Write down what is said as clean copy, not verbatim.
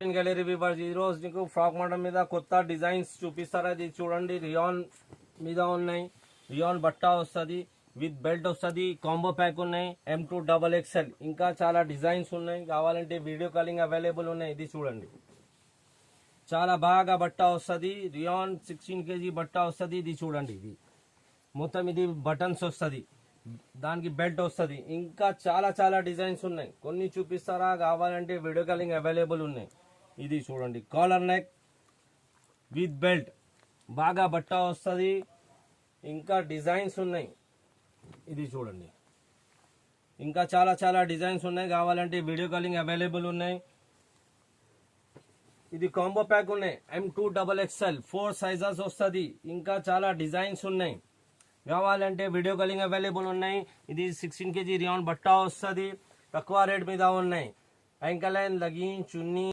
Gallery viewers ఈ రోజు నీకు ఫ్రాక్ మోడల్ మీద కొత్త డిజైన్స్ చూపిస్తారా. ఇది చూడండి, రియాన్ మీద ఉన్నాయి. రియాన్ బట్టా వస్తుంది, విత్ బెల్ట్ వస్తుంది, కాంబో ప్యాక్ ఉన్నాయి, M2XXL. ఇంకా చాలా డిజైన్స్ ఉన్నాయి. కావాలంటే వీడియో కాలింగ్ అవైలబుల్ ఉన్నాయి. ఇది చూడండి, చాలా బాగా బట్టా వస్తుంది. రియాన్ 16 kg బట్టా వస్తుంది. ఇది చూడండి, ఇది మొత్తం ఇది బటన్స్ వస్తుంది, దానికి బెల్ట్ వస్తుంది. ఇంకా చాలా చాలా డిజైన్స్ ఉన్నాయి. కొన్ని చూపిస్తారా, కావాలంటే వీడియో కాలింగ్ అవైలబుల్ ఉన్నాయి. ఇది చూడండి, కాలర్ నెక్ విత్ బెల్ట్, బాగా బట్టా వస్తుంది. ఇంకా డిజైన్స్ ఉన్నాయి. ఇది చూడండి, ఇంకా చాలా చాలా డిజైన్స్ ఉన్నాయి. కావాలంటే వీడియో కాలింగ్ అవైలబుల్ ఉన్నాయి. ఇది కాంబో ప్యాక్ ఉన్నాయి, M2XXL 4 సైజెస్ వస్తుంది. ఇంకా చాలా డిజైన్స్ ఉన్నాయి. కావాలంటే వీడియో కాలింగ్ అవైలబుల్ ఉన్నాయి. ఇది 16 kg రియాన్ బట్టా వస్తుంది. తక్కువ రేట్ మీద ఉన్నాయి. యాంకల్ లైన్, లగిన్, చున్నీ.